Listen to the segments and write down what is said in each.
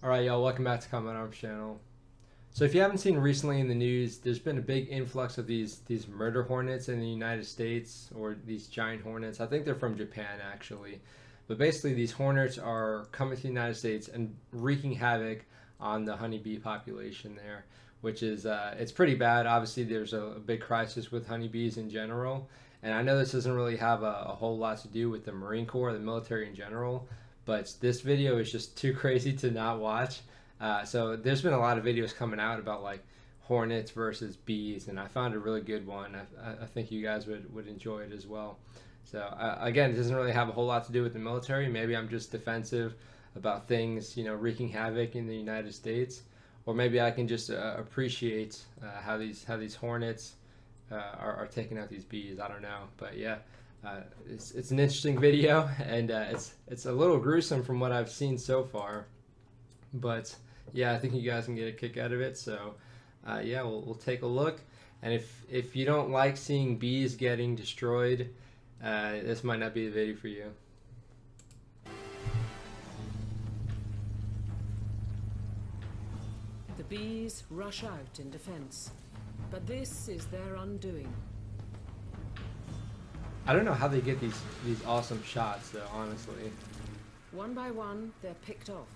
Alright, y'all, welcome back to Comment Arms channel. So if you haven't seen recently in the news, there's been a big influx of these murder hornets in the United States, or these giant hornets. I think they're from Japan, actually. But basically, these hornets are coming to the United States and wreaking havoc on the honeybee population there, which is, it's pretty bad. Obviously, there's a big crisis with honeybees in general. And I know this doesn't really have a whole lot to do with the Marine Corps or the military in general, but this video is just too crazy to not watch. So there's been a lot of videos coming out about like hornets versus bees, and I found a really good one. I think you guys would enjoy it as well. So again, it doesn't really have a whole lot to do with the military. Maybe I'm just defensive about things, wreaking havoc in the United States, or maybe I can just appreciate how these hornets are taking out these bees. I don't know, but yeah. It's an interesting video, and it's a little gruesome from what I've seen so far, but yeah, I think you guys can get a kick out of it. So yeah, we'll take a look, and if you don't like seeing bees getting destroyed, this might not be the video for you. The bees rush out in defense, but this is their undoing. I don't know how they get these awesome shots, though, honestly. One by one, they're picked off.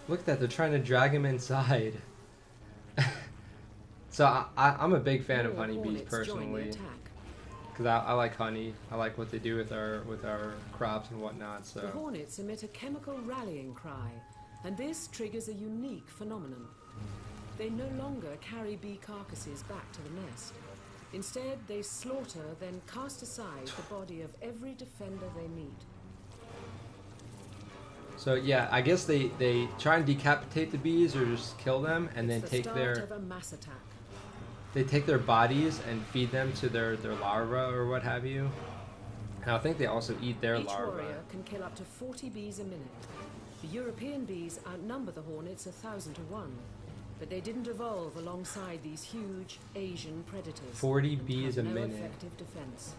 Look at that, they're trying to drag him inside. So I'm a big fan of honeybees personally, because I like honey. I like what they do with our crops and whatnot. So the hornets emit a chemical rallying cry, and this triggers a unique phenomenon. They no longer carry bee carcasses back to the nest. Instead, they slaughter, then cast aside the body of every defender they meet. So yeah, I guess they try and decapitate the bees or just kill them, and then take of a mass attack. They take their bodies and feed them to their larvae or what have you. And I think they also eat their larvae. Each warrior can kill up to 40 bees a minute. The European bees outnumber the hornets 1,000 to 1. But they didn't evolve alongside these huge Asian predators. 40 bees a no minute. Effective defense.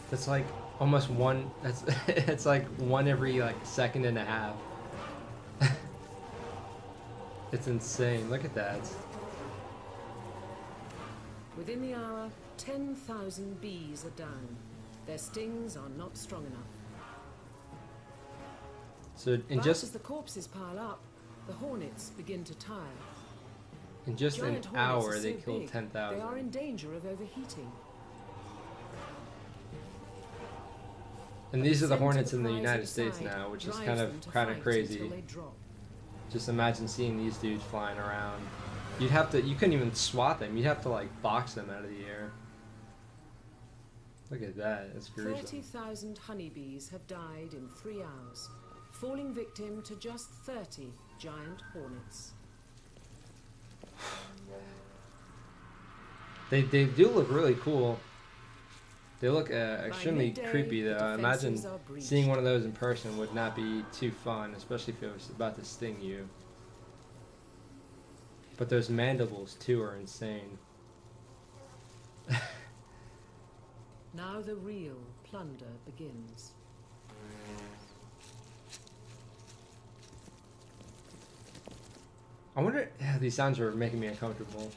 That's like almost one. That's it's like one every like second and a half. It's insane. Look at that. Within the hour, 10,000 bees are down. Their stings are not strong enough. So as the corpses pile up, the hornets begin to tire. In just an hour, they killed 10,000. They are in danger of overheating. And these are the hornets in the United States now, which is kind of crazy. Just imagine seeing these dudes flying around. You couldn't even swat them. You'd have to like box them out of the air. Look at that. It's gruesome. 30,000 honeybees have died in 3 hours, falling victim to just 30 giant hornets. They do look really cool. They look extremely creepy though. I imagine seeing one of those in person would not be too fun, especially if it was about to sting you. But those mandibles too are insane. Now the real plunder begins. I wonder, yeah, these sounds are making me uncomfortable.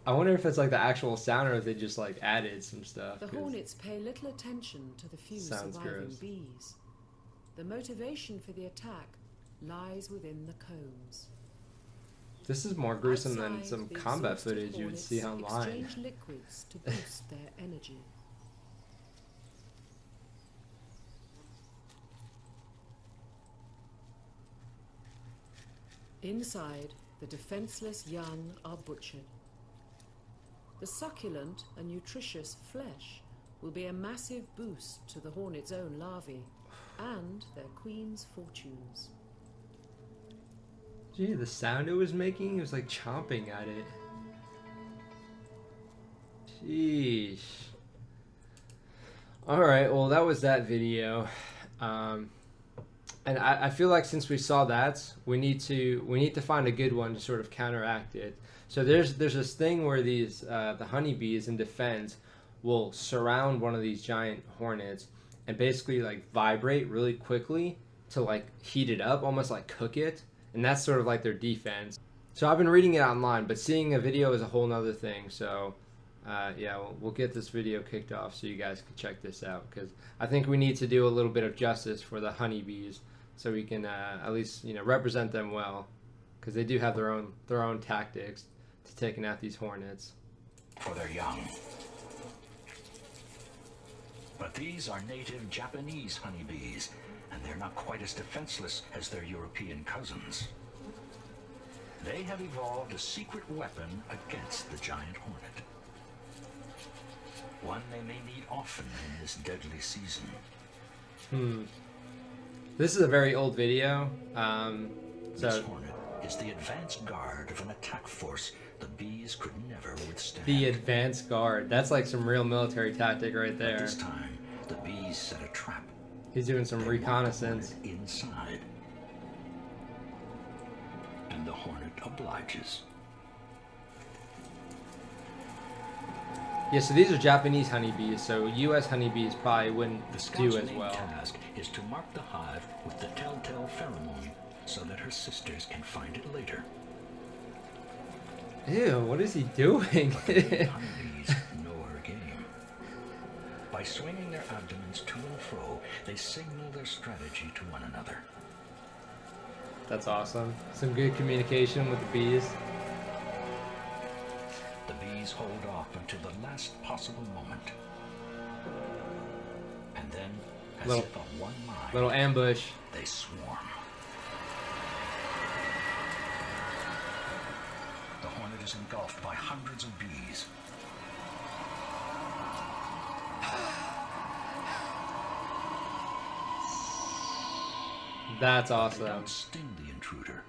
I wonder if it's like the actual sound or if they just like added some stuff. The hornets pay little attention to the few surviving bees. The motivation for the attack lies within the combs. This is more gruesome than some combat footage you would see online. Exchange liquids to boost their energy. Inside, the defenseless young are butchered. The succulent and nutritious flesh will be a massive boost to the hornet's own larvae and their queen's fortunes. Gee, the sound it was making, it was like chomping at it. Sheesh. Alright, well that was that video. And I feel like since we saw that, we need to find a good one to sort of counteract it. So there's this thing where these the honeybees in defense will surround one of these giant hornets and basically like vibrate really quickly to like heat it up, almost like cook it, and that's sort of like their defense. So I've been reading it online, but seeing a video is a whole nother thing. So yeah, we'll get this video kicked off so you guys can check this out, because I think we need to do a little bit of justice for the honeybees so we can at least represent them well, because they do have their own tactics to taking out these hornets. For their young. But these are native Japanese honeybees, and they're not quite as defenseless as their European cousins. They have evolved a secret weapon against the giant hornet. One they may need often in this deadly season. This is a very old video. This hornet is the advanced guard of an attack force the bees could never withstand. The advanced guard. That's like some real military tactic right there. But this time, the bees set a trap. He's doing some reconnaissance. Inside. And the hornet obliges. Yeah, so these are Japanese honeybees, so U.S. honeybees probably wouldn't do as well. The scout's main task is to mark the hive with the telltale pheromone so that her sisters can find it later. Ew, what is he doing? But the honeybees know her game. By swinging their abdomens to and fro, they signal their strategy to one another. That's awesome. Some good communication with the bees. The bees hold off until the last possible moment. And then, as if of one mind, little ambush. they swarm. The hornet is engulfed by hundreds of bees. That's They awesome. don't sting the intruder.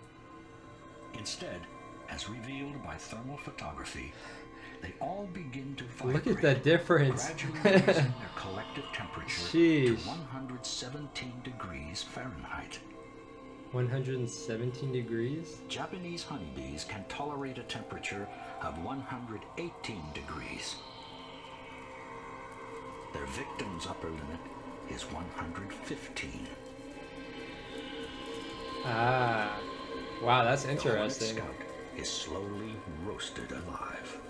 Instead, as revealed by thermal photography, they all begin to vibrate. Look at the difference. Gradually raising their collective temperature Sheesh. to 117 degrees Fahrenheit. 117 degrees? Japanese honeybees can tolerate a temperature of 118 degrees. Their victim's upper limit is 115. Ah. Wow, that's The hornet interesting. scout is slowly roasted alive.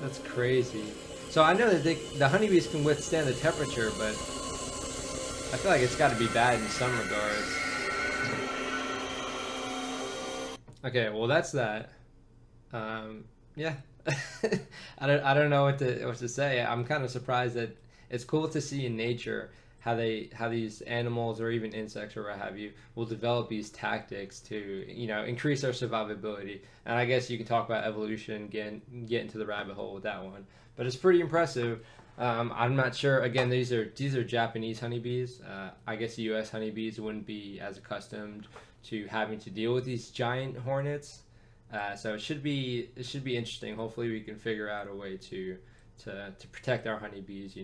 That's crazy. So I know that the honeybees can withstand the temperature, but I feel like it's got to be bad in some regards. Okay, well that's that. Yeah, I don't know what to say. I'm kind of surprised that it's cool to see in nature how these animals or even insects or what have you will develop these tactics to increase their survivability. And I guess you can talk about evolution, get into the rabbit hole with that one. But it's pretty impressive. I'm not sure. Again, these are Japanese honeybees. I guess U.S. honeybees wouldn't be as accustomed to having to deal with these giant hornets. So it should be interesting. Hopefully, we can figure out a way to protect our honeybees.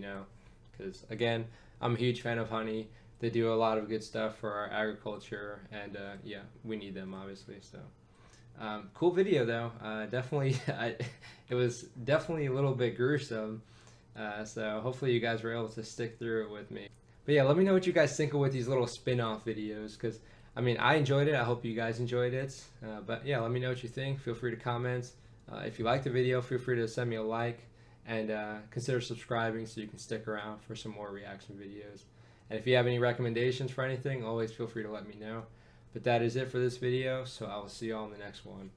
Because again, I'm a huge fan of honey. They do a lot of good stuff for our agriculture, and yeah, we need them obviously. So. Cool video though. Definitely, it was definitely a little bit gruesome. So hopefully you guys were able to stick through it with me. But yeah, let me know what you guys think of with these little spin-off videos, because I mean, I enjoyed it. I hope you guys enjoyed it. But yeah, let me know what you think. Feel free to comment. If you liked the video, feel free to send me a like, and consider subscribing so you can stick around for some more reaction videos. And if you have any recommendations for anything, always feel free to let me know. But that is it for this video, so I will see you all in the next one.